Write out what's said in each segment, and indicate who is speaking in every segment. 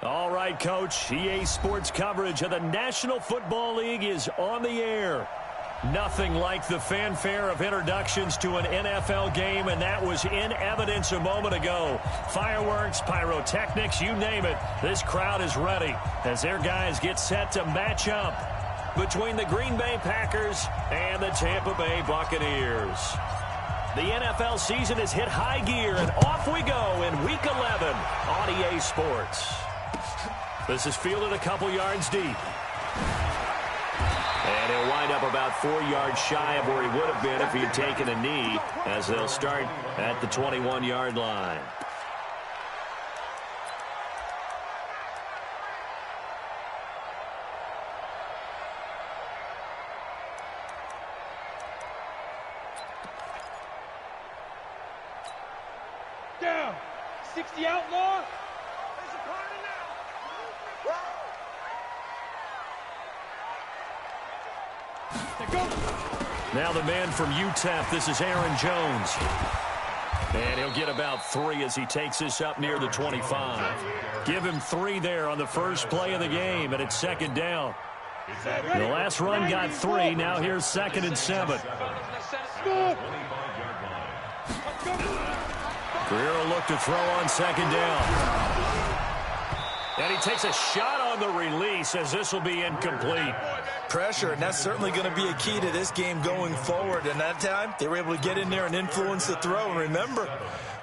Speaker 1: All right, Coach. EA Sports coverage of the National Football League is on the air. Nothing like the fanfare of introductions to an NFL game, and that was in evidence a moment ago. Fireworks, pyrotechnics, you name it. This crowd is ready as their guys get set to match up between the Green Bay Packers and the Tampa Bay Buccaneers. The NFL season has hit high gear, and off we go in Week 11 on EA Sports. This is fielded a couple yards deep. And he'll wind up about 4 yards shy of where he would have been if he had taken a knee, as they'll start at the 21-yard line.
Speaker 2: Down. 60 outlaw. There's a party now.
Speaker 1: Now the man from UTEP, this is Aaron Jones. And he'll get about 3 as he takes this up near the 25. Give him 3 there on the first play of the game, and it's second down. The last run got 3. Now here's 2nd and 7. Greer will look to throw on 2nd down. And he takes a shot on the release as this will be incomplete.
Speaker 3: Pressure, and that's certainly going to be a key to this game going forward. And that time, they were able to get in there and influence the throw. And remember,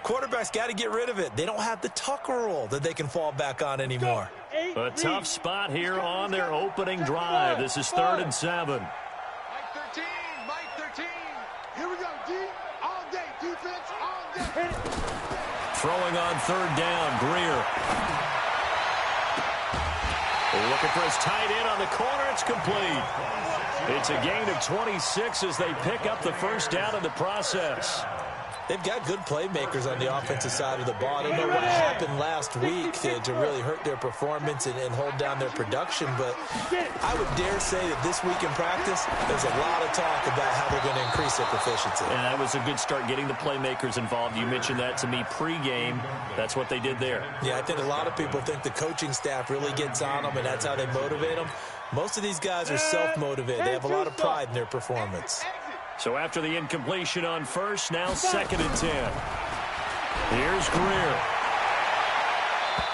Speaker 3: quarterbacks got to get rid of it. They don't have the Tucker roll that they can fall back on anymore.
Speaker 1: A tough spot here on their opening drive. This is 3rd and 7.
Speaker 2: Mike 13. Here we go, D. All day, defense, all day.
Speaker 1: Throwing on 3rd down, Greer. Looking for his tight end on the corner. It's complete. It's a gain of 26 as they pick up the first down in the process.
Speaker 3: They've got good playmakers on the offensive side of the ball. I don't know what happened last week to really hurt their performance and hold down their production, but I would dare say that this week in practice, there's a lot of talk about how they're going to increase their proficiency.
Speaker 1: And that was a good start, getting the playmakers involved. You mentioned that to me pregame. That's what they did there.
Speaker 3: Yeah, I think a lot of people think the coaching staff really gets on them, and that's how they motivate them. Most of these guys are self-motivated. They have a lot of pride in their performance.
Speaker 1: So after the incompletion on first, now 2nd and 10. Here's Greer.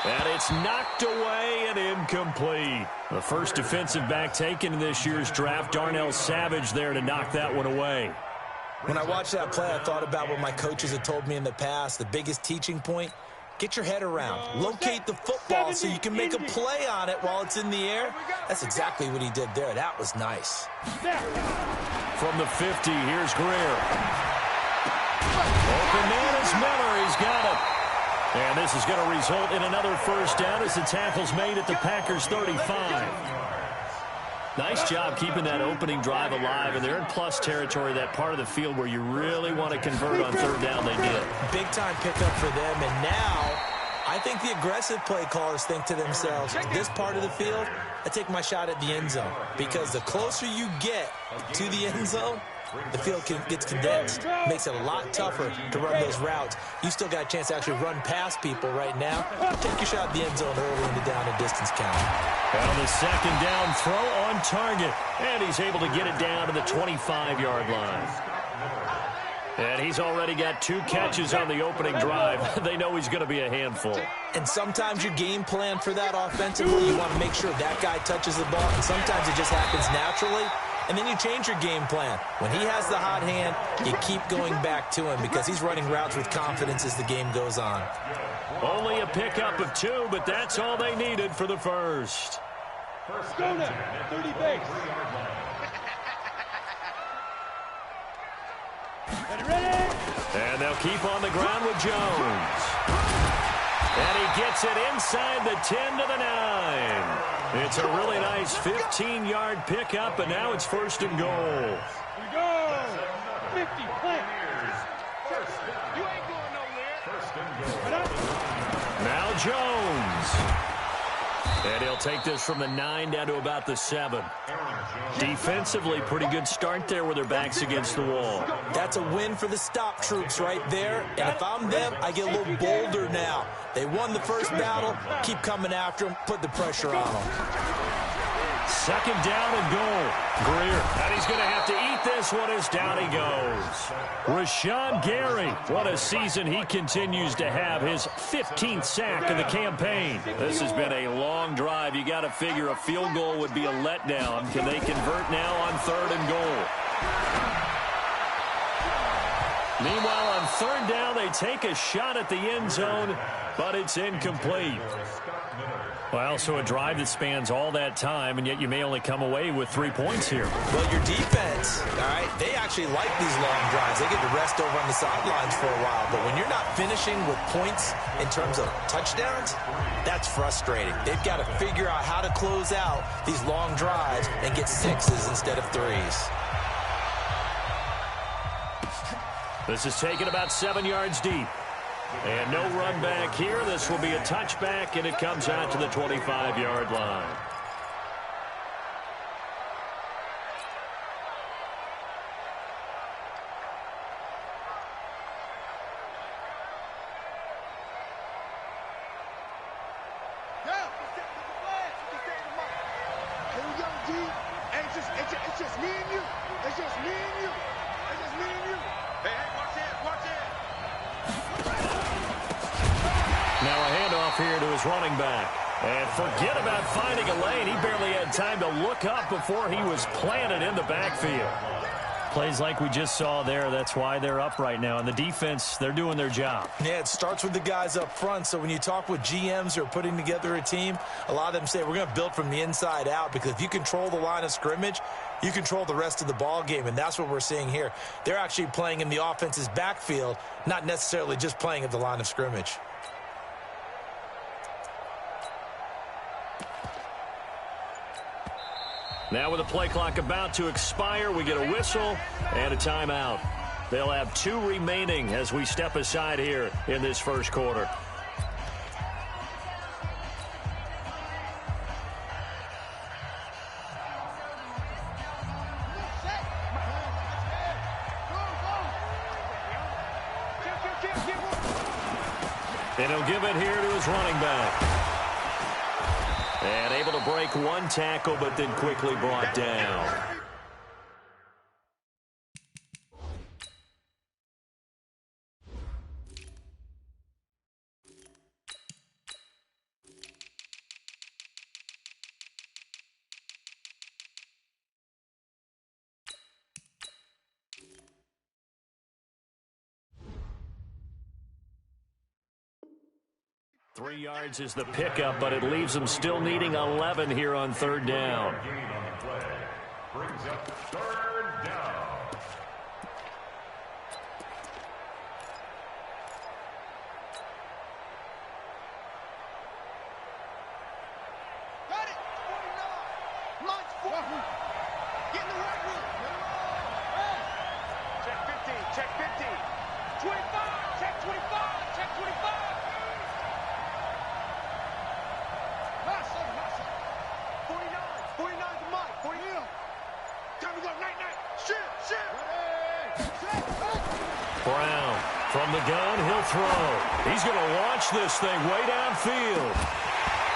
Speaker 1: And it's knocked away and incomplete. The first defensive back taken in this year's draft, Darnell Savage there to knock that one away.
Speaker 3: When I watched that play, I thought about what my coaches had told me in the past. The biggest teaching point, get your head around. Locate the football so you can make a play on it while it's in the air. That's exactly what he did there. That was nice.
Speaker 1: From the 50, here's Greer. Open man is Miller. He's got it. And this is going to result in another first down as the tackle's made at the Packers' 35. Nice job keeping that opening drive alive, and they're in plus territory, that part of the field where you really want to convert on 3rd down. They did.
Speaker 3: Big-time pickup for them, and now I think the aggressive play callers think to themselves, this part of the field, I take my shot at the end zone, because the closer you get to the end zone, the field gets condensed. Makes it a lot tougher to run those routes. You still got a chance to actually run past people right now. Take your shot at the end zone early in the down and distance count.
Speaker 1: Well, the 2nd down throw on target, and he's able to get it down to the 25-yard line. And he's already got 2 catches on the opening drive. They know he's going to be a handful.
Speaker 3: And sometimes you game plan for that offensively. You want to make sure that guy touches the ball, and sometimes it just happens naturally. And then you change your game plan. When he has the hot hand, you keep going back to him because he's running routes with confidence as the game goes on.
Speaker 1: Only a pickup of 2, but that's all they needed for the first.
Speaker 2: First go now, 30 base. Ready?
Speaker 1: And they'll keep on the ground with Jones. And he gets it inside the 10 to the 9. It's a really nice 15-yard pickup, and now it's 1st and goal.
Speaker 2: Here we go. 50, plant. You ain't going nowhere.
Speaker 1: Now Jones. And he'll take this from the 9 down to about the 7. Defensively, pretty good start there with their backs against the wall.
Speaker 3: That's a win for the stop troops right there. And if I'm them, I get a little bolder now. They won the first battle. Keep coming after them. Put the pressure on them.
Speaker 1: 2nd down and goal. Greer. And he's going to have to eat this one as down he goes. Rashawn Gary. What a season he continues to have. His 15th sack of the campaign. This has been a long drive. You got to figure a field goal would be a letdown. Can they convert now on 3rd and goal? Meanwhile, on 3rd down, they take a shot at the end zone, but it's incomplete. Well, so a drive that spans all that time, and yet you may only come away with 3 points here.
Speaker 3: Well, your defense, all right, they actually like these long drives. They get to rest over on the sidelines for a while. But when you're not finishing with points in terms of touchdowns, that's frustrating. They've got to figure out how to close out these long drives and get 6s instead of 3s.
Speaker 1: This is taken about 7 yards deep. And no run back here. This will be a touchback, and it comes out to the 25-yard line.
Speaker 2: Here we go, D. It's just me and you. It's just me and you. It's just me and you. Hey, watch it, watch it.
Speaker 1: Now a handoff here to his running back. And forget about finding a lane. He barely had time to look up before he was planted in the backfield. Plays like we just saw there. That's why they're up right now. And the defense, they're doing their job.
Speaker 3: Yeah, it starts with the guys up front. So when you talk with GMs who are putting together a team, a lot of them say we're going to build from the inside out, because if you control the line of scrimmage, you control the rest of the ball game, and that's what we're seeing here. They're actually playing in the offense's backfield, not necessarily just playing at the line of scrimmage.
Speaker 1: Now with the play clock about to expire, we get a whistle and a timeout. They'll have 2 remaining as we step aside here in this first quarter. And he'll give it here to his running back. And able to break 1 tackle, but then quickly brought down. Three yards is the pickup, but it leaves them still needing 11 here on 3rd down.
Speaker 4: Brings up 3rd down.
Speaker 2: Got it. 49. Launch forward. Get in the right room. Check 15. Check 15. 25. Check 25. Check 25. 49 to Mike. 40. Time to go. Night. Shit.
Speaker 1: Brown from the gun. He'll throw. He's going to launch this thing way downfield.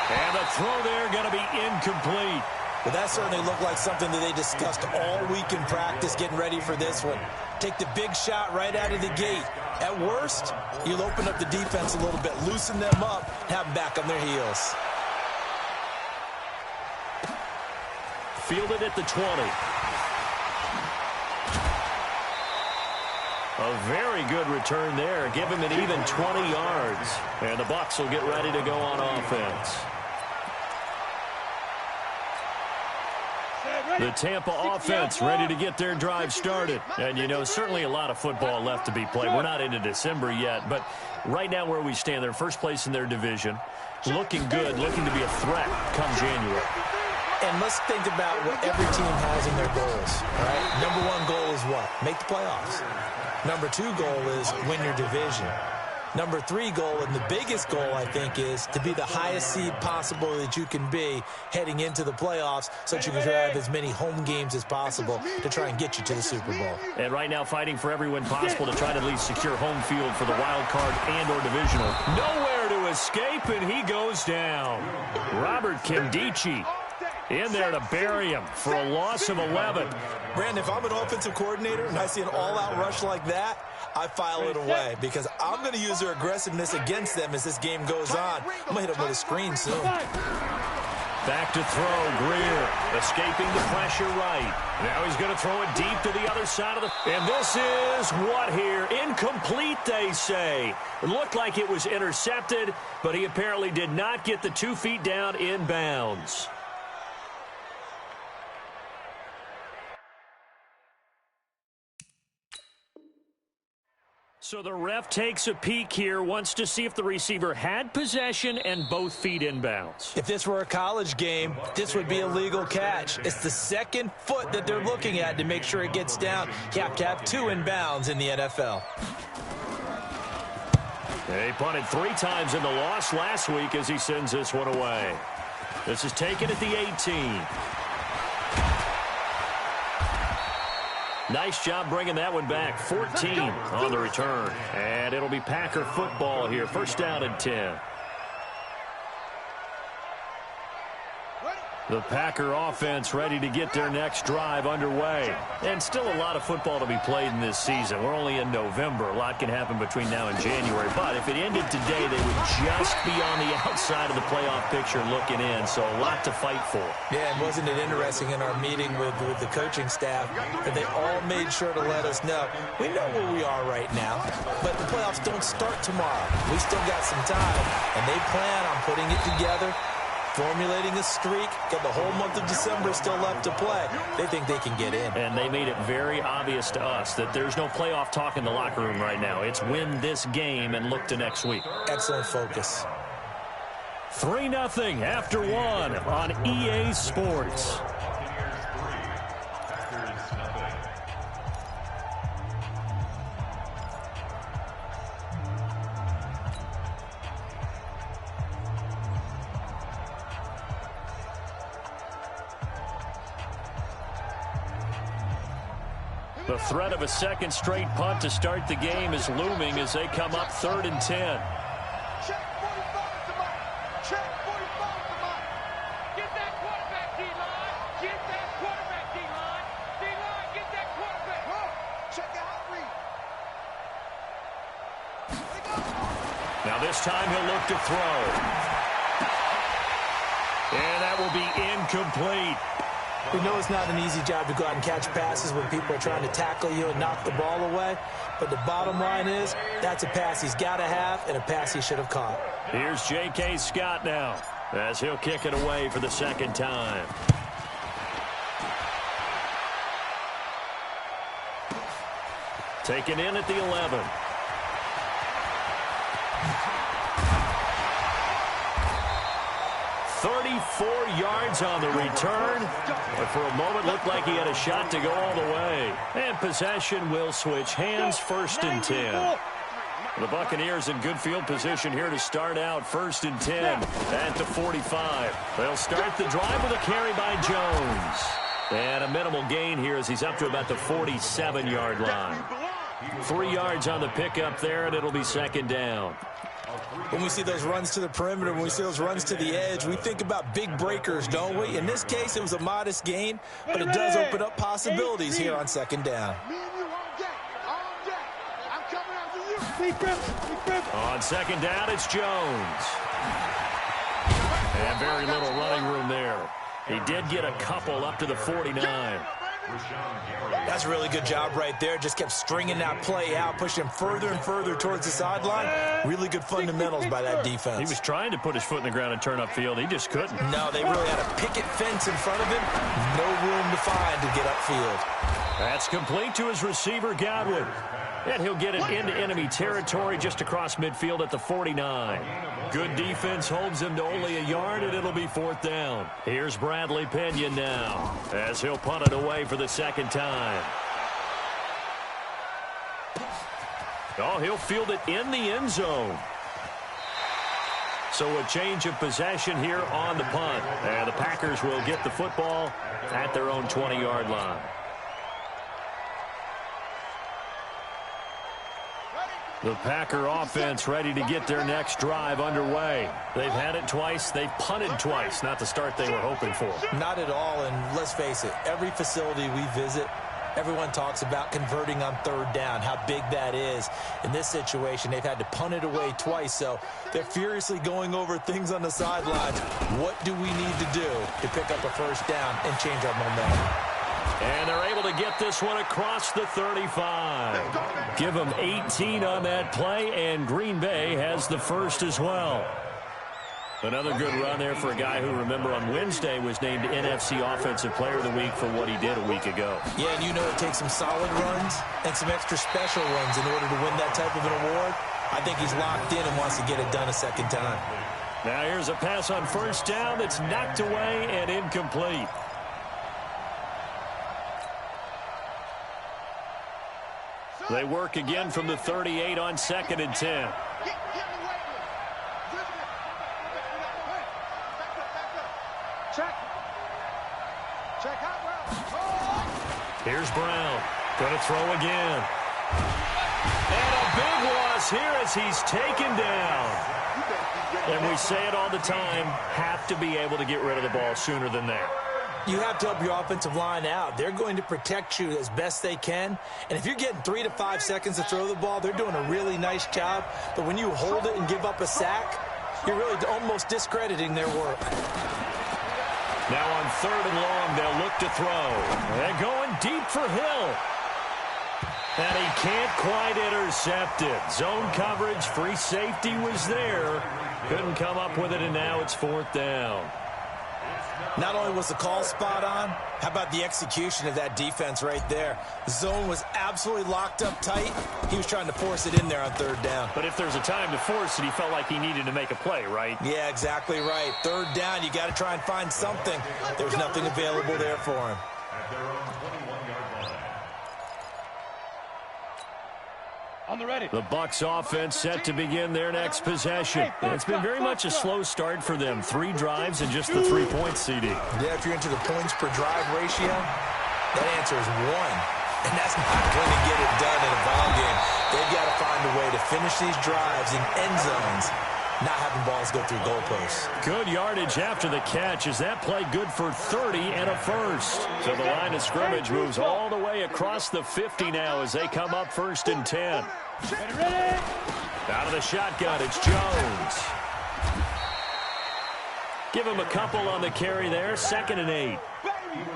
Speaker 1: And the throw there going to be incomplete.
Speaker 3: But that certainly looked like something that they discussed all week in practice, getting ready for this one. Take the big shot right out of the gate. At worst, you'll open up the defense a little bit, loosen them up, have them back on their heels.
Speaker 1: Fielded at the 20. A very good return there. Give him an even 20 yards. And the Bucs will get ready to go on offense. The Tampa offense ready to get their drive started. And, you know, certainly a lot of football left to be played. We're not into December yet, but right now where we stand, they're first place in their division. Looking good, looking to be a threat come January.
Speaker 3: And let's think about what every team has in their goals, right? Number 1 goal is what? Make the playoffs. Number 2 goal is win your division. Number 3 goal, and the biggest goal, I think, is to be the highest seed possible that you can be heading into the playoffs so that you can have as many home games as possible to try and get you to the Super Bowl.
Speaker 1: And right now fighting for every win possible to try to at least secure home field for the wild card and or divisional. Nowhere to escape, and he goes down. Robert Kindici in there to bury him for a loss of 11.
Speaker 3: Brandon, if I'm an offensive coordinator and I see an all-out rush like that, I file it away because I'm going to use their aggressiveness against them as this game goes on. I'm going to hit them with a screen soon.
Speaker 1: Back to throw, Greer, escaping the pressure right. Now he's going to throw it deep to the other side of the... And this is what here? Incomplete, they say. It looked like it was intercepted, but he apparently did not get the 2 feet down in bounds. So the ref takes a peek here, wants to see if the receiver had possession and both feet inbounds.
Speaker 3: If this were a college game, this would be a legal catch. It's the second foot that they're looking at to make sure it gets down. You have to have 2 inbounds in the NFL.
Speaker 1: He punted 3 times in the loss last week as he sends this one away. This is taken at the 18. Nice job bringing that one back. 14 on the return. And it'll be Packer football here. First down and 10. The Packer offense ready to get their next drive underway. And still a lot of football to be played in this season. We're only in November. A lot can happen between now and January. But if it ended today, they would just be on the outside of the playoff picture looking in. So a lot to fight for.
Speaker 3: Yeah, and wasn't it interesting in our meeting with the coaching staff that they all made sure to let us know, we know where we are right now, but the playoffs don't start tomorrow. We still got some time, and they plan on putting it together, formulating a streak, got the whole month of December still left to play. They think they can get in.
Speaker 1: And they made it very obvious to us that there's no playoff talk in the locker room right now. It's win this game and look to next week.
Speaker 3: Excellent focus.
Speaker 1: 3-0 after 1 on EA Sports. The threat of a second straight punt to start the game is looming as they come up 3rd and 10.
Speaker 2: Check 45 to Mike. Check 45 to Mike. Get that quarterback, D-line. Get that quarterback, D-line. D-line, get that quarterback. Whoa. Check the hot read.
Speaker 1: Now this time he'll look to throw. And that will be incomplete.
Speaker 3: We know it's not an easy job to go out and catch passes when people are trying to tackle you and knock the ball away. But the bottom line is, that's a pass he's got to have and a pass he should have caught.
Speaker 1: Here's J.K. Scott now as he'll kick it away for the second time. Taken in at the 11. Yards on the return, but for a moment looked like he had a shot to go all the way. And possession will switch hands. 1st and 10. The Buccaneers in good field position here to start out. 1st and 10 at the 45. They'll start the drive with a carry by Jones. And a minimal gain here as he's up to about the 47-yard line. 3 yards on the pickup there, and it'll be 2nd down.
Speaker 3: When we see those runs to the perimeter, when we see those runs to the edge, we think about big breakers, don't we? In this case, it was a modest gain, but it does open up possibilities here on 2nd down.
Speaker 2: Me and you all day. All day. I'm coming after you. Defense.
Speaker 1: On 2nd down, it's Jones. And very little running room there. He did get a couple up to the 49.
Speaker 3: That's a really good job right there. Just kept stringing that play out, pushing him further and further towards the sideline. Really good fundamentals by that defense.
Speaker 1: He was trying to put his foot in the ground and turn upfield. He just couldn't.
Speaker 3: No, they really had a picket fence in front of him. No room to find to get upfield.
Speaker 1: That's complete to his receiver, Godwin. And he'll get it into enemy territory just across midfield at the 49. Good defense holds him to only a yard, and it'll be 4th down. Here's Bradley Pinion now as he'll punt it away for the 2nd time. Oh, he'll field it in the end zone. So a change of possession here on the punt. And the Packers will get the football at their own 20-yard line. The Packer offense ready to get their next drive underway. They've had it twice. They've punted twice. Not the start they were hoping for.
Speaker 3: Not at all, and let's face it, every facility we visit, everyone talks about converting on third down, how big that is. In this situation, they've had to punt it away twice, so they're furiously going over things on the sidelines. What do we need to do to pick up a first down and change our momentum?
Speaker 1: And they're able to get this one across the 35. Give them 18 on that play, and Green Bay has the first as well. Another good run there for a guy who, remember, on Wednesday was named NFC Offensive Player of the Week for what he did a week ago.
Speaker 3: Yeah, and you know it takes some solid runs and some extra special runs in order to win that type of an award. I think he's locked in and wants to get it done a second time.
Speaker 1: Now here's a pass on first down that's knocked away and incomplete. They work again from the 38 on 2nd and 10. Here's Brown. Going to throw again. And a big loss here as he's taken down. And we say it all the time, have to be able to get rid of the ball sooner than that.
Speaker 3: You have to help your offensive line out. They're going to protect you as best they can. And if you're getting 3 to 5 seconds to throw the ball, they're doing a really nice job. But when you hold it and give up a sack, you're really almost discrediting their work.
Speaker 1: Now on 3rd and long, they'll look to throw. They're going deep for Hill. And he can't quite intercept it. Zone coverage, free safety was there. Couldn't come up with it, and now it's 4th down.
Speaker 3: Not only was the call spot on, how about the execution of that defense right there? The zone was absolutely locked up tight. He was trying to force it in there on 3rd down.
Speaker 1: But if there's a time to force it, he felt like he needed to make a play, right?
Speaker 3: Yeah, exactly right. 3rd down, you got to try and find something. There's nothing available there for him.
Speaker 2: On the ready.
Speaker 1: The Bucs offense set to begin their next possession. It's been very much a slow start for them. 3 drives and just the 3-point CD.
Speaker 3: Yeah, if you're into the points per drive ratio, that answer is 1. And that's not going to get it done in a ball game. They've got to find a way to finish these drives in end zones, not having balls go through goalposts.
Speaker 1: Good yardage after the catch. Is that play good for 30 and a first? So the line of scrimmage moves all the way across the 50 now as they come up 1st and 10.
Speaker 2: Ready.
Speaker 1: Out of the shotgun, it's Jones. Give him a couple on the carry there. 2nd and 8.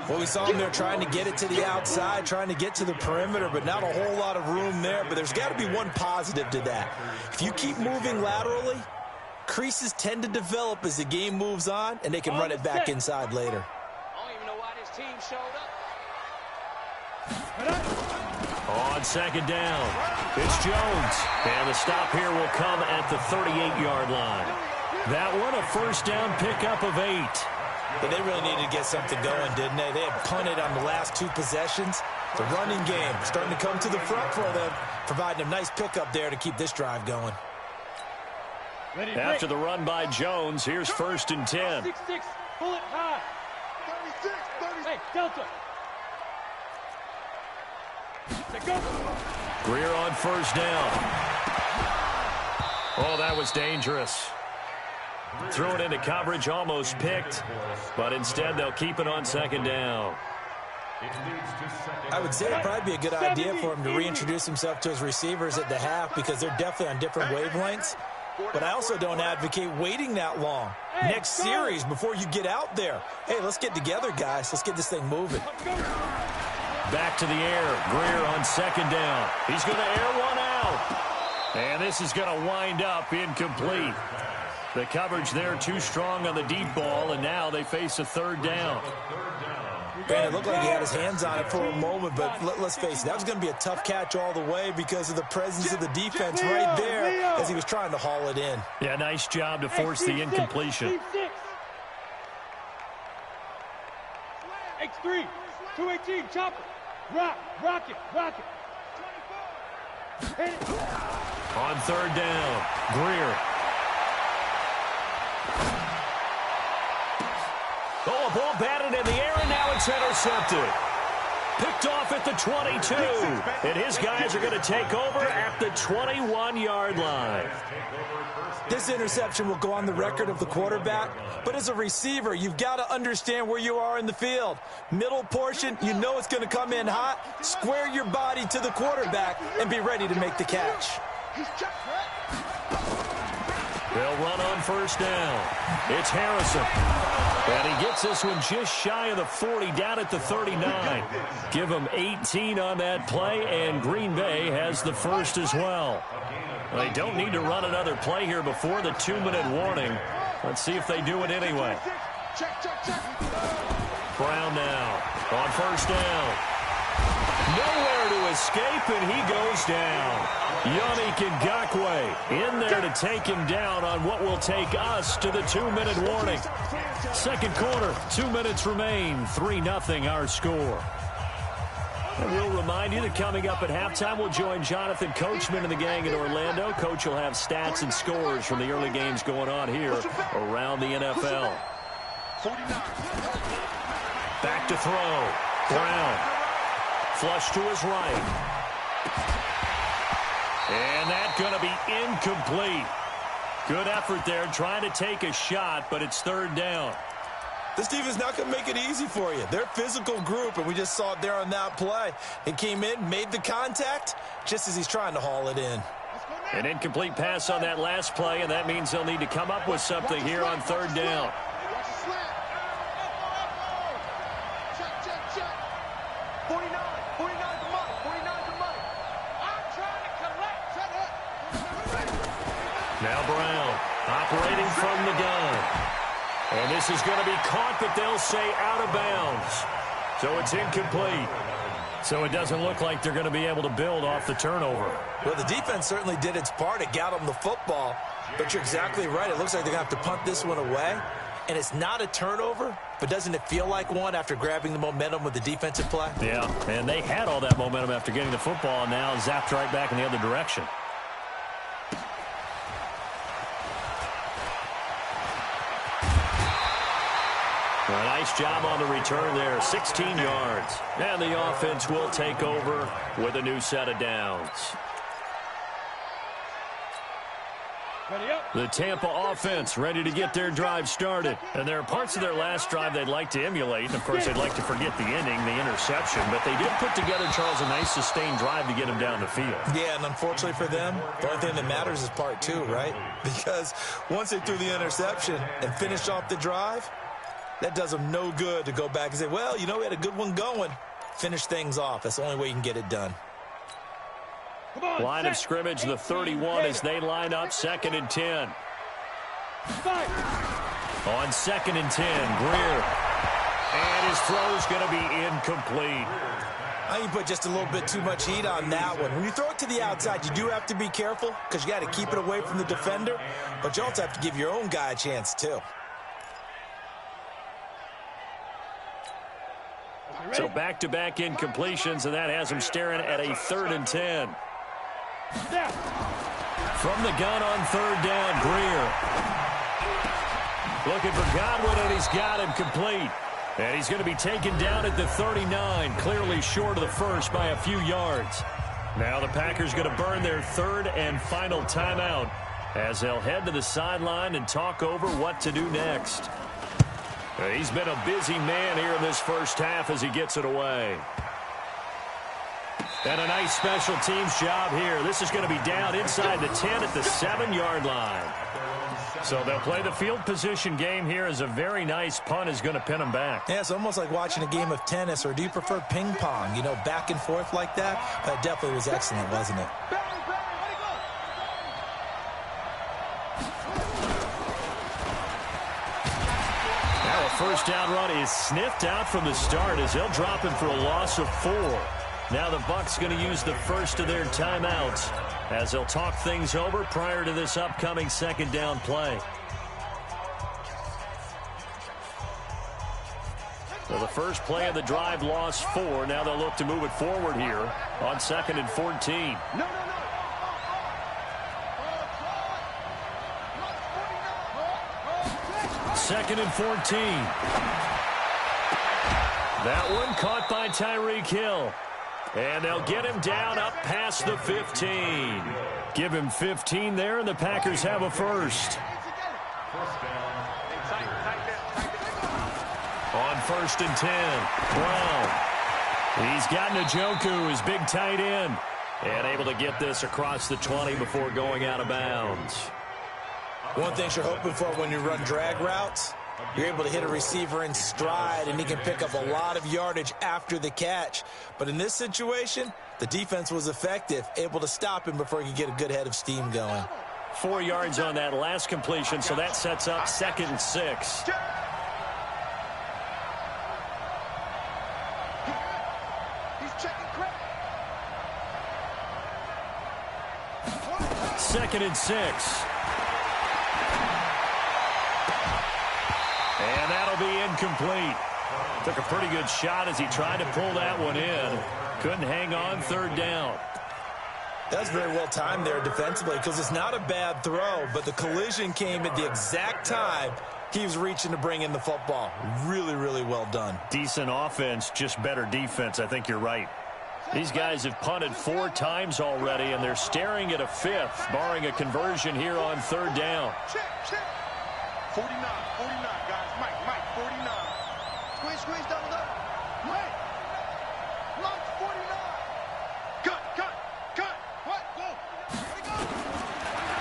Speaker 3: Well, we saw him there trying to get it to the outside, trying to get to the perimeter, but not a whole lot of room there. But there's got to be one positive to that. If you keep moving laterally, creases tend to develop as the game moves on, and they can run it back inside later.
Speaker 2: I don't even know why this team showed up.
Speaker 1: On 2nd down, it's Jones. And the stop here will come at the 38-yard line. That one, a first down pickup of 8.
Speaker 3: But they really needed to get something going, didn't they? They had punted on the last 2 possessions. The running game starting to come to the front for them, providing a nice pickup there to keep this drive going.
Speaker 2: Ready,
Speaker 1: After the run by Jones, here's 1st and 10.
Speaker 2: 6-6, pull it high. 36. Hey, Delta. Go.
Speaker 1: Greer on 1st down. Oh, that was dangerous. Threw it into coverage, almost picked, but instead they'll keep it on 2nd down.
Speaker 3: I would say it'd probably be a good idea for him to reintroduce himself to his receivers at the half because they're definitely on different wavelengths. But I also don't advocate waiting that long. Next series before you get out there. Hey, let's get together, guys. Let's get this thing moving.
Speaker 1: Back to the air. Greer on 2nd down. He's going to air one out. And this is going to wind up incomplete. The coverage there too strong on the deep ball, and now they face a 3rd down.
Speaker 3: And it looked like he had his hands on it for a moment, but let's face it, that was going to be a tough catch all the way because of the presence of the defense right there as he was trying to haul it in.
Speaker 1: Yeah, nice job to force the incompletion.
Speaker 2: X3, 218, chopper. Rock it.
Speaker 1: On third down, Greer. Oh, a ball batted in the air, and now it's intercepted. Picked off at the 22. And his guys are going to take over at the 21-yard line.
Speaker 3: This interception will go on the record of the quarterback, but as a receiver, you've got to understand where you are in the field. Middle portion, you know it's going to come in hot. Square your body to the quarterback and be ready to make the catch.
Speaker 1: They'll run on first down. It's Harrison. And he gets this one just shy of the 40, down at the 39. Give him 18 on that play, and Green Bay has the first as well. They don't need to run another play here before the 2-minute warning. Let's see if they do it anyway. Brown now on first down. Nowhere to escape, and he goes down. Yannick Ngakoue in there to take him down on what will take us to the 2-minute warning. Second quarter, 2 minutes remain, 3-0 our score. And we'll remind you that coming up at halftime, we'll join Jonathan Coachman and the gang in Orlando. Coach will have stats and scores from the early games going on here around the NFL. Back to throw. Brown. Flush to his right. And that's going to be incomplete. Good effort there, trying to take a shot, but it's third down.
Speaker 3: This team is not going to make it easy for you. They're a physical group, and we just saw it there on that play. He came in, made the contact, just as he's trying to haul it in.
Speaker 1: An incomplete pass on that last play, and that means they'll need to come up with something here on third down. Now Brown operating from the gun. And this is going to be caught, but they'll say out of bounds. So it's incomplete. So it doesn't look like they're going to be able to build off the turnover.
Speaker 3: Well, the defense certainly did its part. It got them the football. But you're exactly right. It looks like they're going to have to punt this one away. And it's not a turnover, but doesn't it feel like one after grabbing the momentum with the defensive play?
Speaker 1: Yeah, and they had all that momentum after getting the football, and now zapped right back in the other direction. A nice job on the return there, 16 yards. And the offense will take over with a new set of downs. The Tampa offense ready to get their drive started. And there are parts of their last drive they'd like to emulate. And, of course, they'd like to forget the ending, the interception. But they did put together, Charles, a nice sustained drive to get them down the field.
Speaker 3: Yeah, and unfortunately for them, the only thing that matters is part two, right? Because once they threw the interception and finished off the drive, that does them no good to go back and say, well, you know, we had a good one going. Finish things off. That's the only way you can get it done.
Speaker 1: Line of scrimmage, the 31 as they line up 2nd and 10. On 2nd and 10, Greer. And his throw's going to be incomplete.
Speaker 3: I think you put just a little bit too much heat on that one. When you throw it to the outside, you do have to be careful because you got to keep it away from the defender. But you also have to give your own guy a chance, too.
Speaker 1: So back-to-back incompletions, and that has him staring at a 3rd and 10. From the gun on 3rd down, Greer. Looking for Godwin, and he's got him complete. And he's going to be taken down at the 39, clearly short of the first by a few yards. Now the Packers going to burn their 3rd and final timeout as they'll head to the sideline and talk over what to do next. He's been a busy man here in this first half as he gets it away. And a nice special teams job here. This is going to be down inside the 10 at the 7-yard line. So they'll play the field position game here as a very nice punt is going to pin them back.
Speaker 3: Yeah, it's almost like watching a game of tennis, or do you prefer ping pong? You know, back and forth like that? That definitely was excellent, wasn't it?
Speaker 1: Now a first down run is sniffed out from the start as they'll drop him for a loss of 4. Now the Bucs going to use the first of their timeouts as they'll talk things over prior to this upcoming 2nd down play. So the first play of the drive lost 4. Now they'll look to move it forward here on 2nd and 14. 2nd and 14. That one caught by Tyreek Hill. And they'll get him down up past the 15. Give him 15 there, and the Packers have a first. On 1st and 10, Brown. He's got Njoku, his big tight end, and able to get this across the 20 before going out of bounds.
Speaker 3: One thing you're hoping for when you run drag routes, you're able to hit a receiver in stride, and he can pick up a lot of yardage after the catch. But in this situation, the defense was effective, able to stop him before he could get a good head of steam going.
Speaker 1: 4 yards on that last completion, so that sets up 2nd and 6. Second and 6. And that'll be incomplete. Took a pretty good shot as he tried to pull that one in. Couldn't hang on, 3rd down.
Speaker 3: That's very well timed there defensively, because it's not a bad throw, but the collision came at the exact time he was reaching to bring in the football. Really, really well done.
Speaker 1: Decent offense, just better defense. I think you're right. These guys have punted 4 times already, and they're staring at a 5th, barring a conversion here on 3rd down.
Speaker 2: Check. 49, guys. Mike, 49. Squeeze, double up. Mike. Launch 49. Cut. What? Go.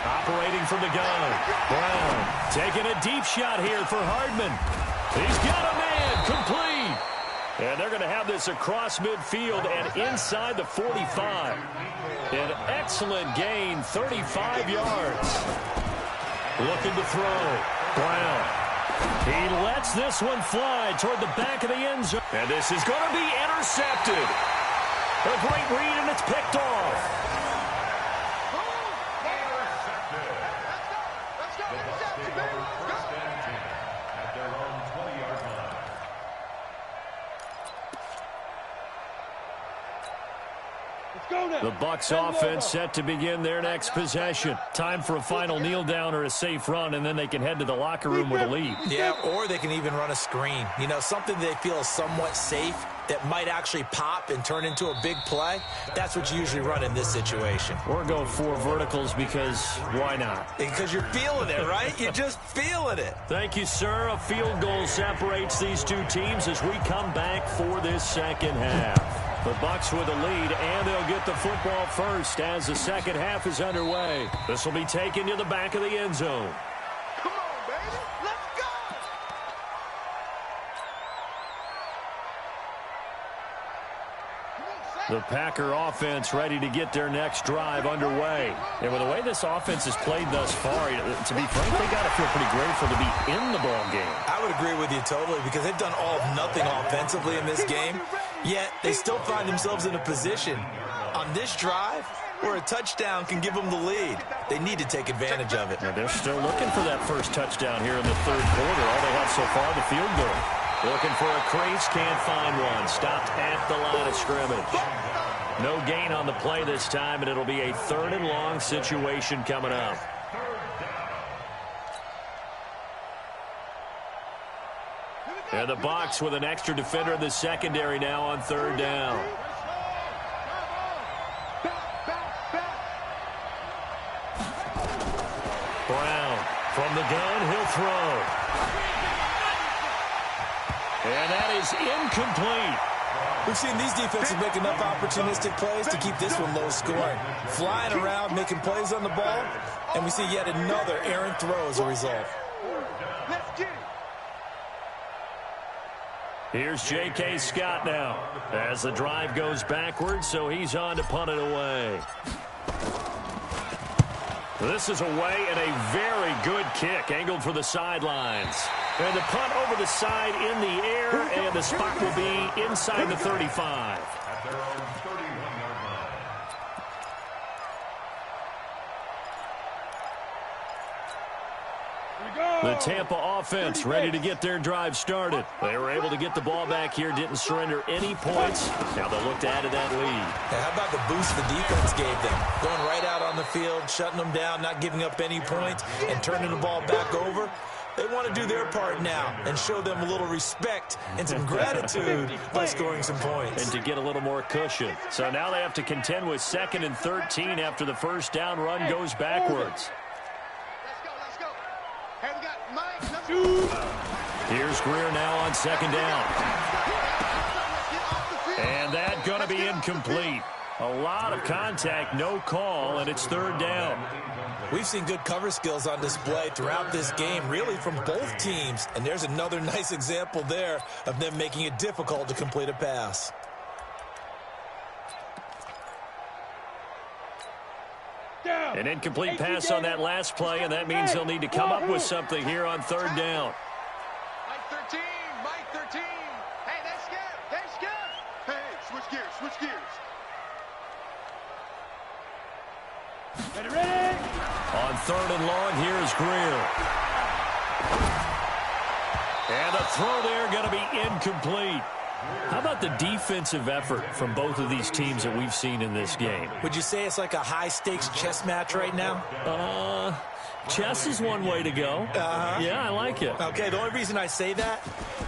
Speaker 1: Operating from the gun. Brown taking a deep shot here for Hardman. He's got a man. Complete. And they're going to have this across midfield and inside the 45. An excellent gain, 35 yards. Looking to throw. Brown. He lets this one fly toward the back of the end zone. And this is going to be intercepted. A great read, and it's picked off.
Speaker 2: Let's go.
Speaker 4: At their own 20-yard line.
Speaker 1: The Bucs offense set to begin their next possession. Time for a final kneel down or a safe run, and then they can head to the locker room with a lead.
Speaker 3: Yeah, or they can even run a screen. You know, something they feel is somewhat safe that might actually pop and turn into a big play. That's what you usually run in this situation.
Speaker 1: Or go 4 verticals because why not?
Speaker 3: Because you're feeling it, right? You're just feeling it.
Speaker 1: Thank you, sir. A field goal separates these two teams as we come back for this second half. The Bucs with a lead, and they'll get the football first as the second half is underway. This will be taken to the back of the end zone.
Speaker 2: Come on, baby. Let's go.
Speaker 1: The Packer offense ready to get their next drive underway. And with the way this offense has played thus far, to be frank, they got to feel pretty grateful to be in the ball game.
Speaker 3: I would agree with you totally, because they've done all of nothing offensively in this game, yet they still find themselves in a position on this drive where a touchdown can give them the lead. They need to take advantage of it.
Speaker 1: And they're still looking for that first touchdown here in the 3rd quarter. All they have so far, the field goal. Looking for a crease, can't find one. Stopped at the line of scrimmage. No gain on the play this time, and it'll be a 3rd and long situation coming up. And the Bucs with an extra defender in the secondary now on 3rd down. Brown from the gun, he'll throw. And that is incomplete.
Speaker 3: We've seen these defenses make enough opportunistic plays to keep this one low scoring. Flying around, making plays on the ball, and we see yet another errant throw as a result.
Speaker 2: Let's get it.
Speaker 1: Here's J.K. Scott now as the drive goes backwards, so he's on to punt it away. This is away and a very good kick angled for the sidelines. And the punt over the side in the air, and the spot will be inside the 35.
Speaker 4: At their own 31-yard line.
Speaker 1: The Tampa offense ready to get their drive started. They were able to get the ball back here, didn't surrender any points. Now they'll look to add to that lead.
Speaker 3: Now, how about the boost the defense gave them? Going right out on the field, shutting them down, not giving up any points, and turning the ball back over. They want to do their part now and show them a little respect and some gratitude by scoring some points.
Speaker 1: And to get a little more cushion. So now they have to contend with 2nd and 13 after the first down run goes backwards.
Speaker 2: Let's go. Hey, we got Mike.
Speaker 1: Here's Greer now on 2nd down. And that going to be incomplete. A lot of contact, no call, and it's 3rd down.
Speaker 3: We've seen good cover skills on display throughout this game, really from both teams. And there's another nice example there of them making it difficult to complete a pass.
Speaker 1: An incomplete pass on that last play, and that means they'll need to come up with something here on 3rd down.
Speaker 2: Mike 13. Hey, that's good. Hey, switch gears. Ready.
Speaker 1: On 3rd and long, here's Greer. And the throw there going to be incomplete. How about the defensive effort from both of these teams that we've seen in this game?
Speaker 3: Would you say it's like a high-stakes chess match right now?
Speaker 1: Chess is one way to go. Yeah, I like it.
Speaker 3: Okay, the only reason I say that,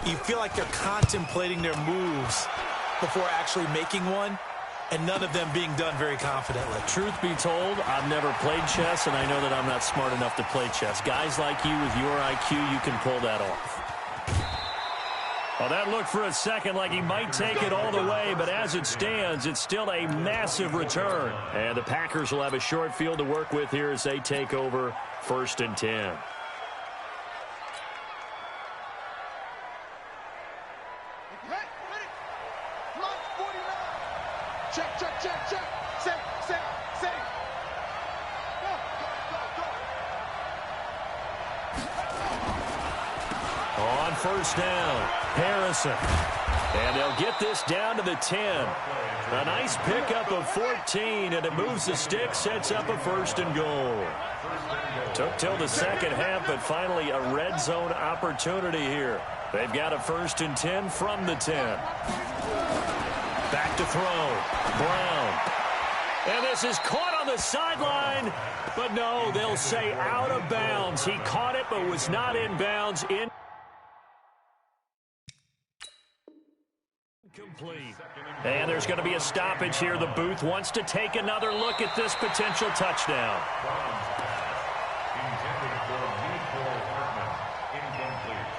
Speaker 3: you feel like they're contemplating their moves before actually making one, and none of them being done very confidently.
Speaker 1: Truth be told, I've never played chess, and I know that I'm not smart enough to play chess. Guys like you with your IQ, you can pull that off. Well, that looked for a second like he might take it all the way, but as it stands, it's still a massive return. And the Packers will have a short field to work with here as they take over 1st and 10.
Speaker 2: Check. Safe. Go.
Speaker 1: On 1st down, Harrison. And they'll get this down to the 10. A nice pickup of 14, and it moves the stick, sets up a 1st and goal. Took till the second half, but finally a red zone opportunity here. They've got a 1st and 10 from the 10. Back to throw. Brown. And this is caught on the sideline. But no, they'll say out of bounds. He caught it but was not in bounds. Incomplete. And there's going to be a stoppage here. The booth wants to take another look at this potential touchdown.
Speaker 4: Intended for Nicole Hartman. Incomplete.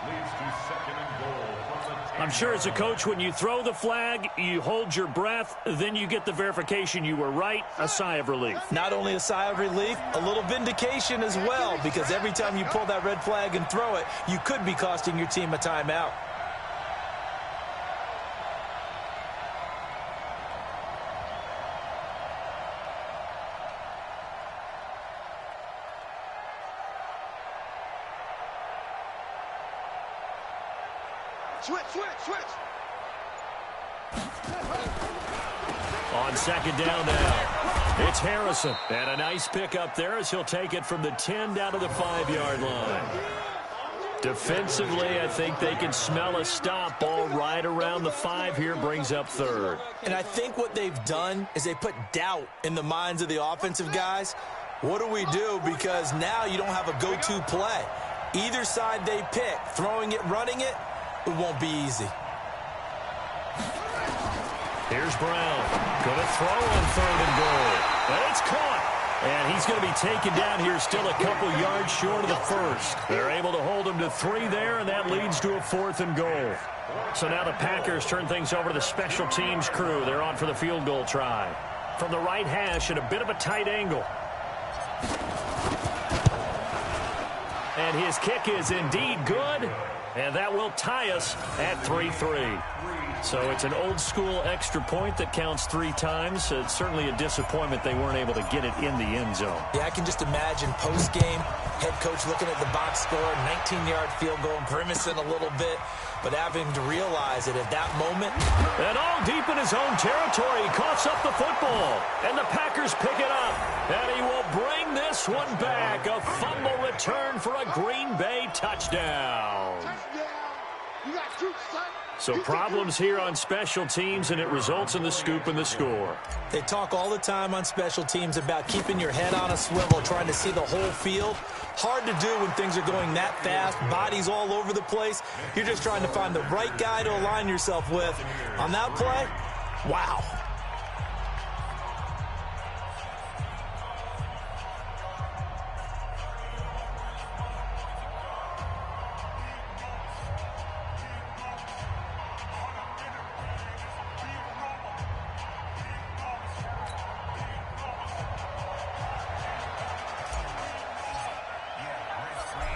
Speaker 4: Leads to 2nd and goal from the 10.
Speaker 1: I'm sure as a coach, when you throw the flag, you hold your breath, then you get the verification you were right, a sigh of relief.
Speaker 3: Not only a sigh of relief, a little vindication as well, because every time you pull that red flag and throw it, you could be costing your team a timeout.
Speaker 2: Switch.
Speaker 1: On 2nd down now, it's Harrison. And a nice pickup there as he'll take it from the 10 down to the 5-yard line. Defensively, I think they can smell a stop. Ball right around the 5 here, brings up 3rd.
Speaker 3: And I think what they've done is they put doubt in the minds of the offensive guys. What do we do? Because now you don't have a go-to play. Either side they pick, throwing it, running it, it won't be easy.
Speaker 1: Here's Brown. Going to throw on 3rd and goal. And it's caught. And he's going to be taken down here still a couple yards short of the 1st. They're able to hold him to 3 there, and that leads to a 4th and goal. So now the Packers turn things over to the special teams crew. They're on for the field goal try. From the right hash at a bit of a tight angle. And his kick is indeed good. And that will tie us at 3-3. So it's an old-school extra point that counts 3 times. So it's certainly a disappointment they weren't able to get it in the end zone.
Speaker 3: Yeah, I can just imagine post-game, head coach looking at the box score, 19-yard field goal, grimacing a little bit, but having to realize that at that moment.
Speaker 1: And all deep in his own territory, he coughs up the football. And the Packers pick it up. And he will bring this one back. A fumble return for a Green Bay touchdown. So problems here on special teams, and it results in the scoop and the score.
Speaker 3: They talk all the time on special teams about keeping your head on a swivel, trying to see the whole field. Hard to do when things are going that fast, bodies all over the place. You're just trying to find the right guy to align yourself with. On that play, wow.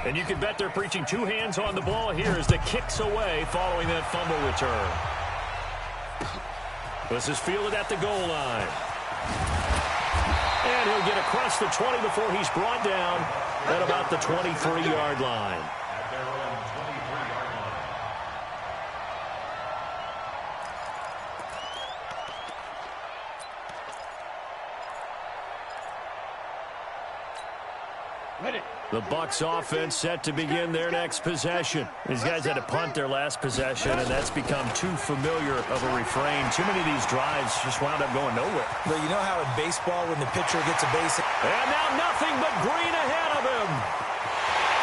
Speaker 1: And you can bet they're preaching two hands on the ball here as the kick's away following that fumble return. This is fielded at the goal line. And he'll get across the 20 before he's brought down at about the 23-yard line.
Speaker 4: At their own 23-yard line.
Speaker 1: The Bucs offense set to begin their next possession. These guys had to punt their last possession, and that's become too familiar of a refrain. Too many of these drives just wound up going nowhere.
Speaker 3: Well, you know how in baseball when the pitcher gets a base...
Speaker 1: And now nothing but green ahead of him.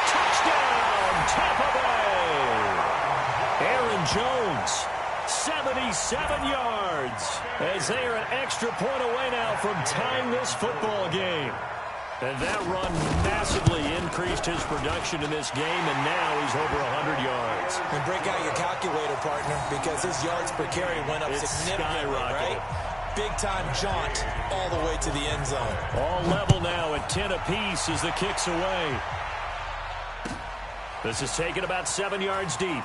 Speaker 1: Touchdown, Tampa Bay. Aaron Jones, 77 yards, as they are an extra point away now from tying this football game. And that run massively increased his production in this game, and now he's over 100 yards.
Speaker 3: And break out your calculator, partner, because his yards per carry went up significantly, right? Big-time jaunt all the way to the end zone.
Speaker 1: All level now at 10 apiece as the kick's away. This is taken about 7 yards deep.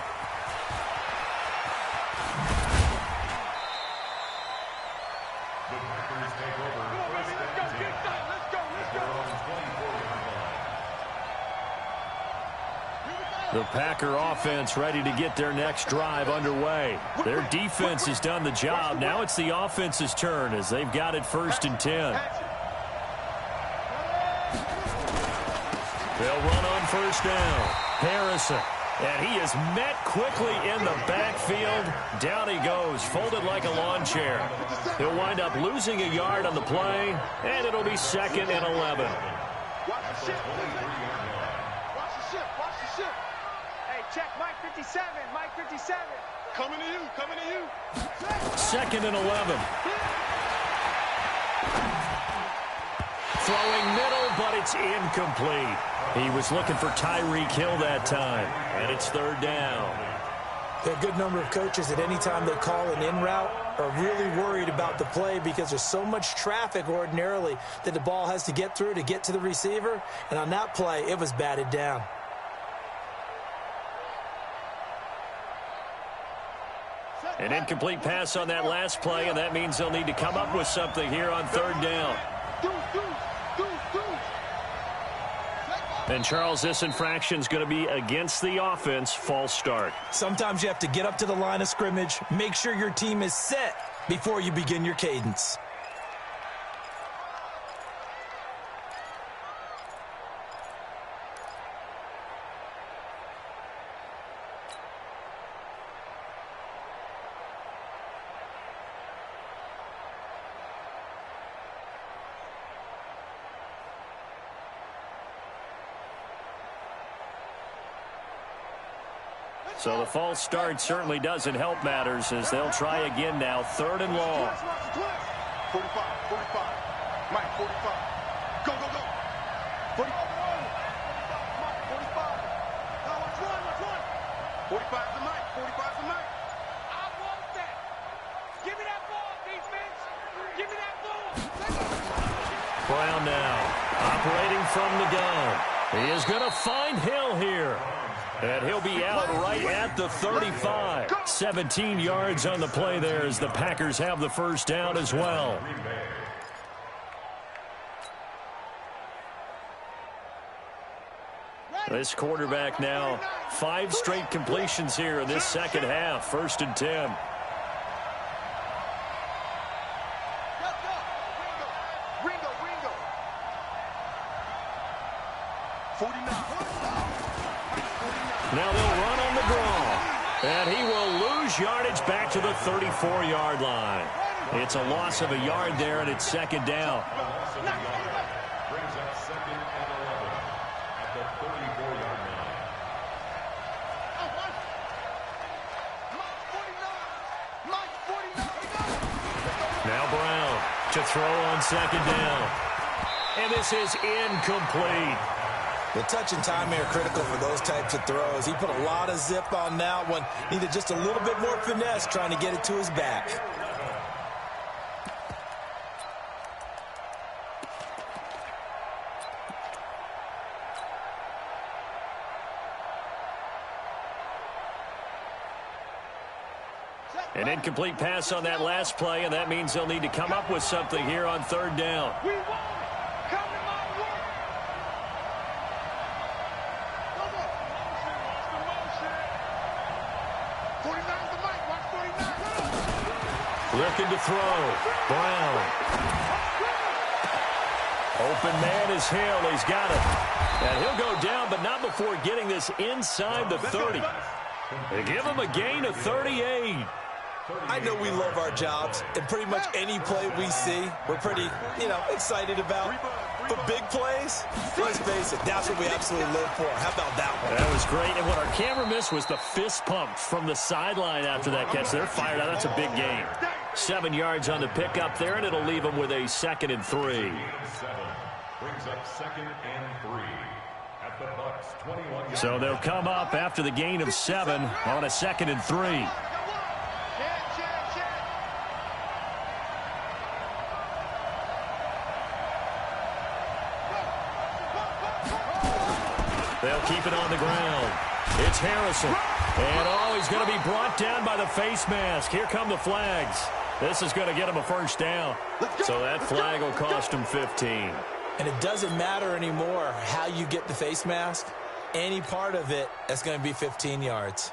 Speaker 1: The Packer offense ready to get their next drive underway. Their defense has done the job. Now it's the offense's turn as they've got it 1st and 10. They'll run on 1st down. Harrison. And he is met quickly in the backfield. Down he goes, folded like a lawn chair. He'll wind up losing a yard on the play, and it'll be 2nd and 11.
Speaker 2: Watch the ship. Watch the ship. Watch the ship. Hey, check Mike 57. Mike 57. Coming to you. Coming to you.
Speaker 1: 2nd and 11. Throwing middle, but it's incomplete. He was looking for Tyreek Hill that time, and it's 3rd down.
Speaker 3: There are a good number of coaches that any time they call an in route are really worried about the play because there's so much traffic ordinarily that the ball has to get through to get to the receiver. And on that play, it was batted down.
Speaker 1: An incomplete pass on that last play, and that means they'll need to come up with something here on 3rd down. And, Charles, this infraction's going to be against the offense, false start.
Speaker 3: Sometimes you have to get up to the line of scrimmage, make sure your team is set before you begin your cadence.
Speaker 1: So the false start certainly doesn't help matters as they'll try again now, 3rd and long.
Speaker 2: 45. Mike, 45. Go. 45. Now watch one. 45 to Mike. 45 to Mike. I want that. Give me that ball, defense. Give me that ball.
Speaker 1: Brown now, operating from the gun. He is going to find Hill here. And he'll be out right at the 35. 17 yards on the play there as the Packers have the 1st down as well. This quarterback now, 5 straight completions here in this second half. 1st and 10.
Speaker 2: Ringo. 49.
Speaker 1: Now they'll run on the draw. And he will lose yardage back to the 34-yard line. It's a loss of a yard there, and it's second down.
Speaker 4: Brings up second and 11 at the 34-yard line.
Speaker 1: Now Brown to throw on second down. And this is incomplete.
Speaker 3: The touch and time are critical for those types of throws. He put a lot of zip on that one. Needed just a little bit more finesse trying to get it to his back.
Speaker 1: An incomplete pass on that last play, and that means they'll need to come up with something here on third down.
Speaker 2: We won. Come to my work. Come on. Motion. 49's the mic. Watch 49.
Speaker 1: Looking to throw. Brown. Open man is Hill. He's got it. And he'll go down, but not before getting this inside the 30. They give him a gain of 38.
Speaker 3: I know we love our jobs, and pretty much any play we see, we're pretty, excited about. But big plays, let's face it, that's what we absolutely live for. How about that one?
Speaker 1: That was great. And what our camera missed was the fist pump from the sideline after that catch. They're fired out. That's a big gain. 7 yards on the pickup there, and it'll leave them with a 2nd and 3.
Speaker 4: Brings up 2nd and 3 at the Bucks 21.
Speaker 1: So they'll come up after the gain of 7 on a 2nd and 3. They'll keep it on the ground. It's Harrison. And, he's going to be brought down by the face mask. Here come the flags. This is going to get him a first down. So that flag will cost him 15.
Speaker 3: And it doesn't matter anymore how you get the face mask. Any part of it, that's going to be 15 yards.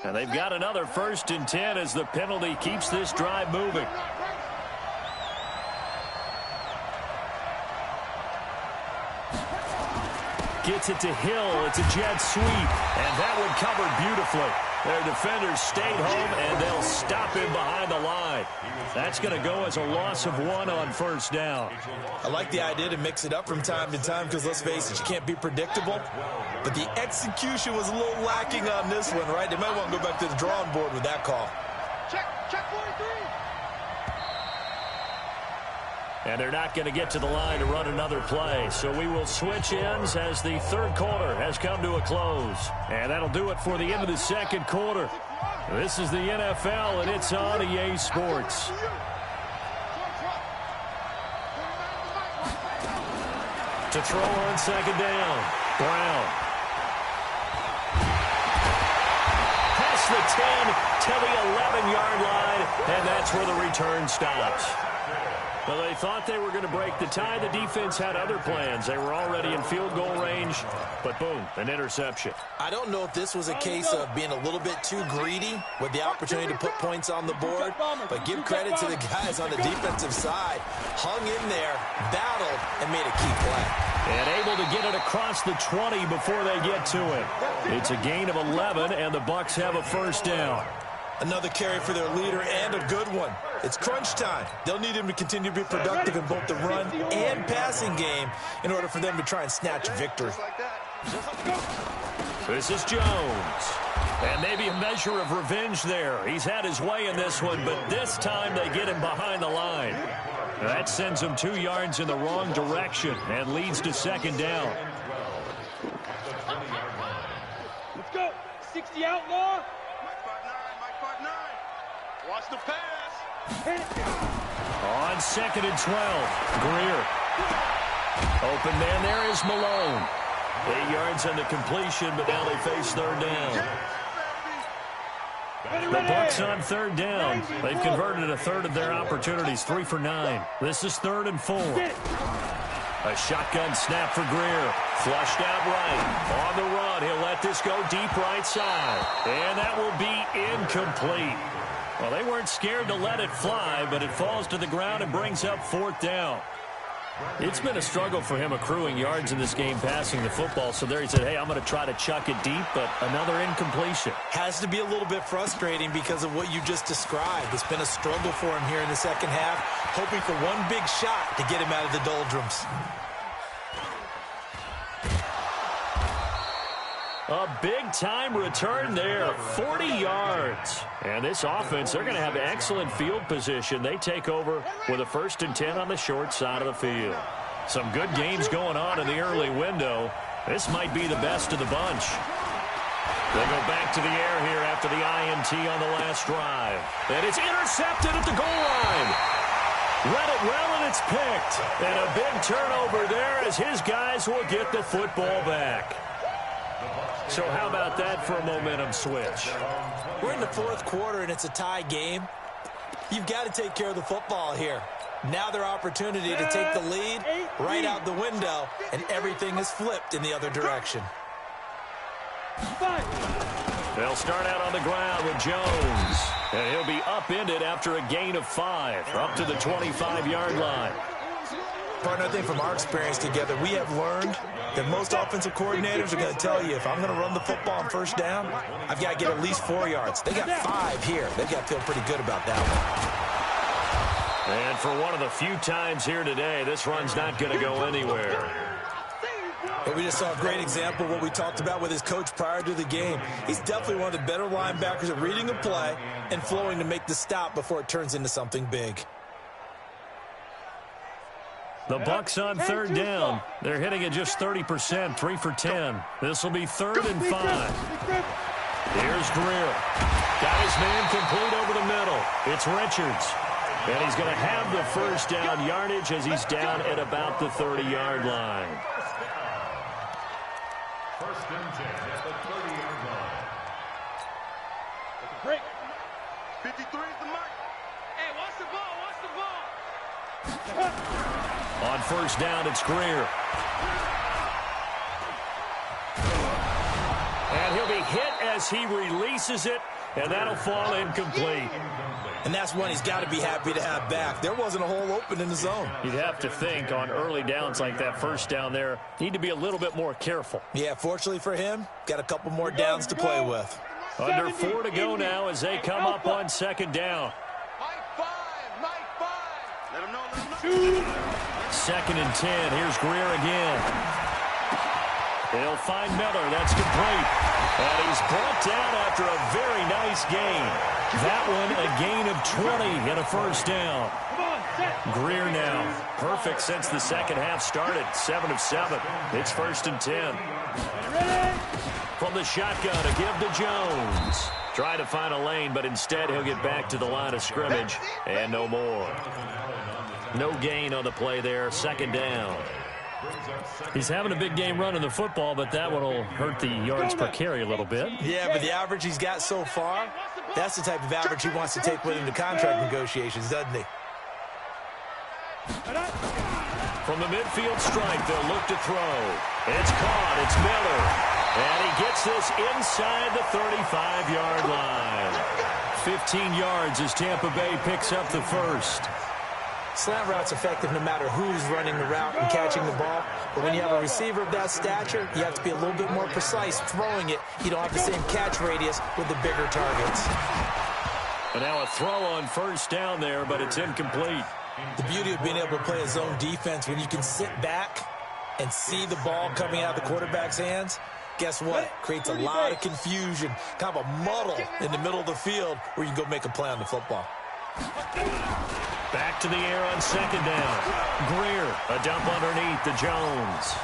Speaker 1: And they've got another 1st and 10 as the penalty keeps this drive moving. Gets it to Hill. It's a jet sweep. And that one covered beautifully. Their defenders stayed home, and they'll stop him behind the line. That's going to go as a loss of 1 on 1st down.
Speaker 3: I like the idea to mix it up from time to time because, let's face it, you can't be predictable. But the execution was a little lacking on this one, right? They might want to go back to the drawing board with that call.
Speaker 2: Check 43.
Speaker 1: And they're not going to get to the line to run another play. So we will switch ends as the 3rd quarter has come to a close. And that'll do it for the end of the 2nd quarter. This is the NFL, and it's on EA Sports. To throw on 2nd down. Brown. Past the 10 to the 11-yard line, and that's where the return stops. Well, they thought they were going to break the tie. The defense had other plans. They were already in field goal range, but boom, an interception.
Speaker 3: I don't know if this was a case of being a little bit too greedy with the opportunity to put points on the board, but give credit to the guys on the defensive side. Hung in there, battled, and made a key play.
Speaker 1: And able to get it across the 20 before they get to it. It's a gain of 11, and the Bucks have a 1st down.
Speaker 3: Another carry for their leader, and a good one. It's crunch time. They'll need him to continue to be productive in both the run and passing game in order for them to try and snatch a victory.
Speaker 1: This is Jones. And maybe a measure of revenge there. He's had his way in this one, but this time they get him behind the line. That sends him 2 yards in the wrong direction and leads to 2nd down.
Speaker 2: Let's go. 60 outlaw. Watch the pass.
Speaker 1: On 2nd and 12, Greer. Open man there is Malone. 8 yards on the completion, but now they face 3rd down. The Bucks on 3rd down. They've converted a 1/3 of their opportunities, 3 for 9. This is 3rd and 4. A shotgun snap for Greer. Flushed out right. On the run, he'll let this go deep right side. And that will be incomplete. Well, they weren't scared to let it fly, but it falls to the ground and brings up 4th down. It's been a struggle for him accruing yards in this game passing the football. So there he said, hey, I'm going to try to chuck it deep, but another incompletion.
Speaker 3: Has to be a little bit frustrating because of what you just described. It's been a struggle for him here in the second half, hoping for one big shot to get him out of the doldrums.
Speaker 1: A big-time return there, 40 yards. And this offense, they're going to have excellent field position. They take over with a 1st and 10 on the short side of the field. Some good games going on in the early window. This might be the best of the bunch. They go back to the air here after the INT on the last drive. And it's intercepted at the goal line. Read it well, and it's picked. And a big turnover there as his guys will get the football back. So how about that for a momentum switch?
Speaker 3: We're in the 4th quarter, and it's a tie game. You've got to take care of the football here. Now their opportunity to take the lead right out the window, and everything is flipped in the other direction.
Speaker 1: They'll start out on the ground with Jones. And he'll be upended after a gain of 5, up to the 25-yard line.
Speaker 3: Partner, I think from our experience together, we have learned that most offensive coordinators are going to tell you, if I'm going to run the football on 1st down, I've got to get at least 4 yards. They got 5 here. They've got to feel pretty good about that one.
Speaker 1: And for one of the few times here today, this run's not going to go anywhere.
Speaker 3: But we just saw a great example of what we talked about with his coach prior to the game. He's definitely one of the better linebackers at reading a play and flowing to make the stop before it turns into something big.
Speaker 1: The Bucs on 3rd down. They're hitting it just 30%, 3 for 10. This will be 3rd and 5. Here's Greer. Got his man complete over the middle. It's Richards. And he's going to have the 1st down yardage as he's down at about the 30-yard line.
Speaker 4: 1st and 10 at the 30-yard line.
Speaker 2: Break. 53 is the mark. Hey, watch the ball, watch the ball.
Speaker 1: On 1st down, it's Greer. And he'll be hit as he releases it, and that'll fall incomplete.
Speaker 3: And that's one he's got to be happy to have back. There wasn't a hole open in the zone.
Speaker 1: You'd have to think on early downs like that 1st down there, need to be a little bit more careful.
Speaker 3: Yeah, fortunately for him, got a couple more downs to play with.
Speaker 1: Under 4 to go now as they come up on 2nd down.
Speaker 2: Night 5. Let him know.
Speaker 1: 2nd and 10. Here's Greer again. They'll find Miller. That's complete. And he's brought down after a very nice gain. That one a gain of 20 and a 1st down. Greer now perfect since the second half started. 7 of 7. It's 1st and 10. From the shotgun, a give to Jones. Trying to find a lane, but instead he'll get back to the line of scrimmage and no more. No gain on the play there. 2nd down. He's having a big game running the football, but that one will hurt the yards per carry a little bit.
Speaker 3: Yeah, but the average he's got so far, that's the type of average he wants to take with him to contract negotiations, doesn't he?
Speaker 1: From the midfield stripe, they'll look to throw. It's caught. It's Miller. And he gets this inside the 35-yard line. 15 yards as Tampa Bay picks up the 1st.
Speaker 3: Slant route's effective no matter who's running the route and catching the ball. But when you have a receiver of that stature, you have to be a little bit more precise throwing it. You don't have the same catch radius with the bigger targets.
Speaker 1: And now a throw on 1st down there, but it's incomplete.
Speaker 3: The beauty of being able to play a zone defense when you can sit back and see the ball coming out of the quarterback's hands, guess what? Creates a lot of confusion, kind of a muddle in the middle of the field where you can go make a play on the football.
Speaker 1: Back to the air on 2nd down. Greer, a dump underneath to Jones.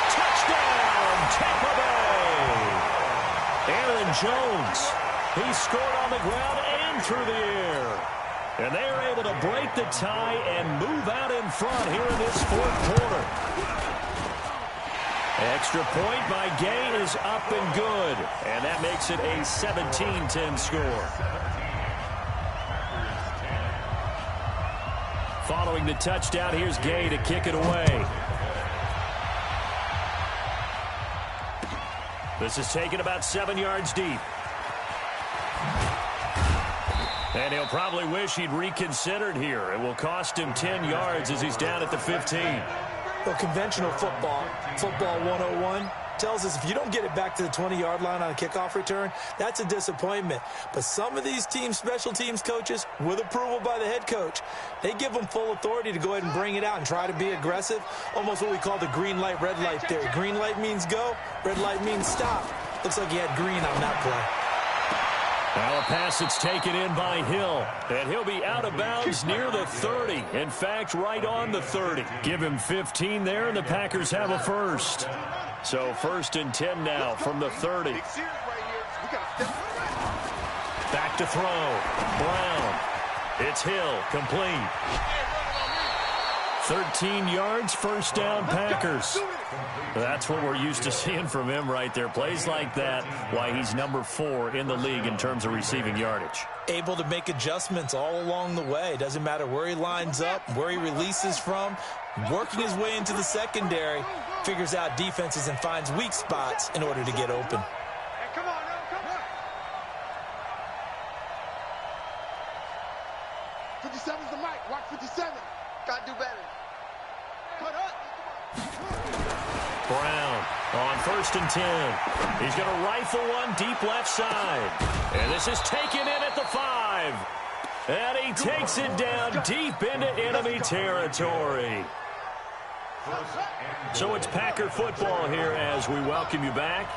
Speaker 1: Touchdown, Tampa Bay! Aaron Jones, he scored on the ground and through the air. And they are able to break the tie and move out in front here in this 4th quarter. Extra point by Gay is up and good. And that makes it a 17-10 score. Following the touchdown, here's Gay to kick it away. This is taken about 7 yards deep. And he'll probably wish he'd reconsidered here. It will cost him 10 yards as he's down at the 15.
Speaker 3: Well, conventional football 101, tells us if you don't get it back to the 20-yard line on a kickoff return, that's a disappointment. But some of these team special teams coaches, with approval by the head coach, they give them full authority to go ahead and bring it out and try to be aggressive, almost what we call the green light, red light theory. Green light means go, red light means stop. Looks like he had green on that play.
Speaker 1: Now a pass that's taken in by Hill, and he'll be out of bounds near the 30. In fact, right on the 30. Give him 15 there, and the Packers have a first. So 1st and 10 now from the 30. Back to throw. Brown. It's Hill, complete. 13 yards, first down, Packers. That's what we're used to seeing from him right there. Plays like that, why he's number 4 in the league in terms of receiving yardage.
Speaker 3: Able to make adjustments all along the way. Doesn't matter where he lines up, where he releases from. Working his way into the secondary, figures out defenses and finds weak spots in order to get open.
Speaker 2: Hey, come on, come on. 57's the mic. Watch 57. Gotta do better. Cut up.
Speaker 1: Brown on 1st and 10. He's going to rifle one deep left side. And this is taken in at the 5. And he takes it down deep into enemy territory. So it's Packer football here as we welcome you back.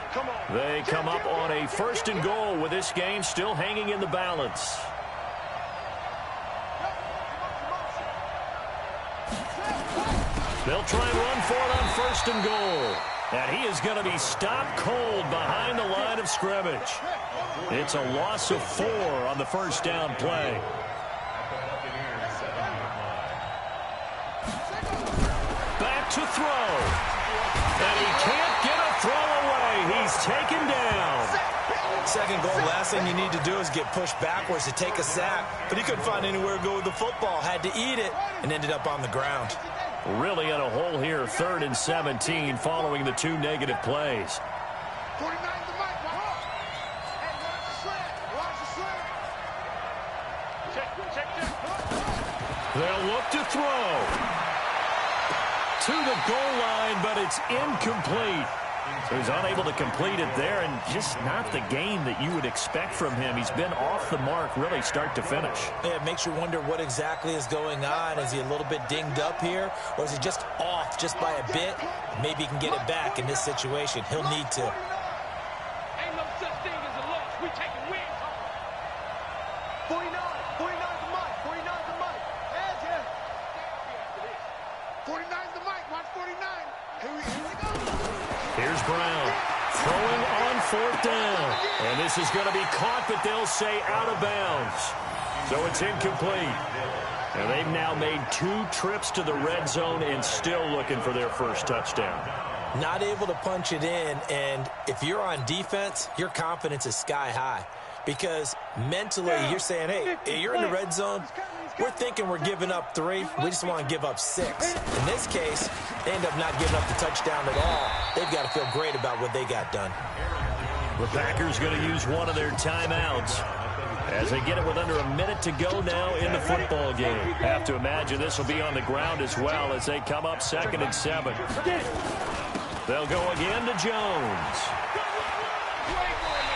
Speaker 1: They come up on a 1st and goal with this game still hanging in the balance. They'll try and run for it on 1st and goal. And he is going to be stopped cold behind the line of scrimmage. It's a loss of 4 on the 1st down play. Back to throw. And he can't get a throw away. He's taken down.
Speaker 3: 2nd goal, last thing you need to do is get pushed backwards to take a sack. But he couldn't find anywhere to go with the football. Had to eat it and ended up on the ground.
Speaker 1: Really in a hole here, 3rd and 17 following the 2 negative plays.
Speaker 2: 49's the mic. Hey, watch the slant. Watch the slant. Check.
Speaker 1: They'll look to throw. To the goal line, but it's incomplete. So he's unable to complete it there, and just not the game that you would expect from him. He's been off the mark really start to finish.
Speaker 3: Yeah, it makes you wonder what exactly is going on. Is he a little bit dinged up here, or is he just off just by a bit? Maybe he can get it back in this situation. He'll need to.
Speaker 2: Ain't no such thing as a loss. We taking wins home. 49's the mic. 49's the mic. Hands here. 49's the mic. Watch 49. Here we go.
Speaker 1: Here's Brown throwing on 4th down. And this is going to be caught, but they'll say out of bounds. So it's incomplete. And they've now made 2 trips to the red zone and still looking for their first touchdown.
Speaker 3: Not able to punch it in, and if you're on defense, your confidence is sky high. Because mentally, you're saying, hey, you're in the red zone. We're thinking we're giving up 3. We just want to give up 6. In this case, they end up not giving up the touchdown at all. They've got to feel great about what they got done.
Speaker 1: The Packers going to use one of their timeouts as they get it with under a minute to go now in the football game. Have to imagine this will be on the ground as well as they come up 2nd and 7. They'll go again to Jones.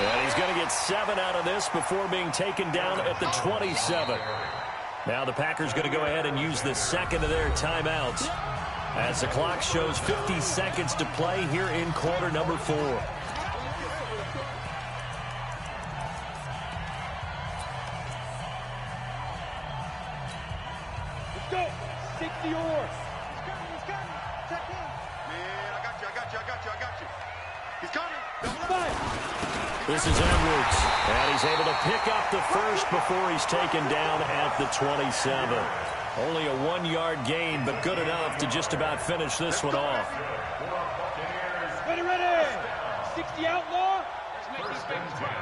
Speaker 1: And he's going to get 7 out of this before being taken down at the 27. Now the Packers going to go ahead and use the 2nd of their timeouts as the clock shows 50 seconds to play here in quarter number 4.
Speaker 2: Let's go. 60 yours. He's coming. Check in. Man, I got you. He's coming.
Speaker 1: This is Edwards, and he's able to pick up the first before he's taken down at the 27. Only a 1-yard gain, but good enough to just about finish this one off.
Speaker 2: Ready. 60 outlaw. Let's make these babies cry.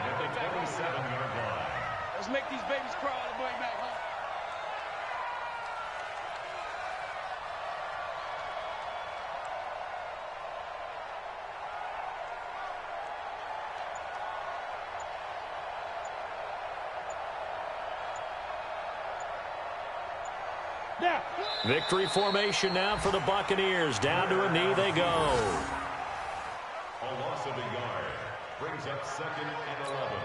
Speaker 2: Let's make these babies cry all the way back home.
Speaker 1: Victory formation now for the Buccaneers. Down to a knee they go.
Speaker 4: A loss of a yard brings up 2nd and 11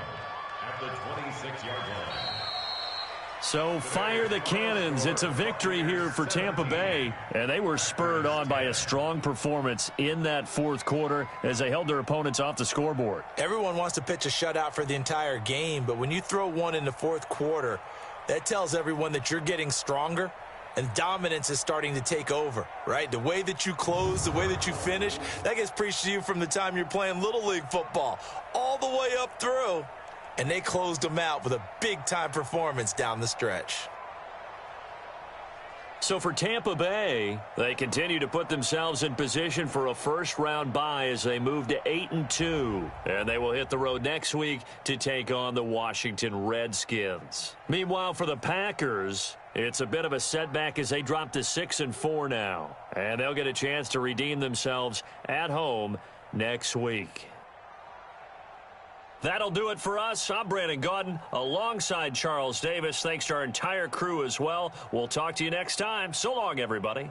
Speaker 4: at the 26-yard line.
Speaker 1: So fire the cannons. It's a victory here for Tampa Bay. And they were spurred on by a strong performance in that fourth quarter as they held their opponents off the scoreboard.
Speaker 3: Everyone wants to pitch a shutout for the entire game, but when you throw one in the fourth quarter, that tells everyone that you're getting stronger and dominance is starting to take over, right? The way that you close, the way that you finish, that gets preached to you from the time you're playing Little League football all the way up through. And they closed them out with a big-time performance down the stretch.
Speaker 1: So for Tampa Bay, they continue to put themselves in position for a first-round bye as they move to 8-2. And they will hit the road next week to take on the Washington Redskins. Meanwhile, for the Packers, it's a bit of a setback as they drop to 6-4 now. And they'll get a chance to redeem themselves at home next week. That'll do it for us. I'm Brandon Gaudin alongside Charles Davis. Thanks to our entire crew as well. We'll talk to you next time. So long, everybody.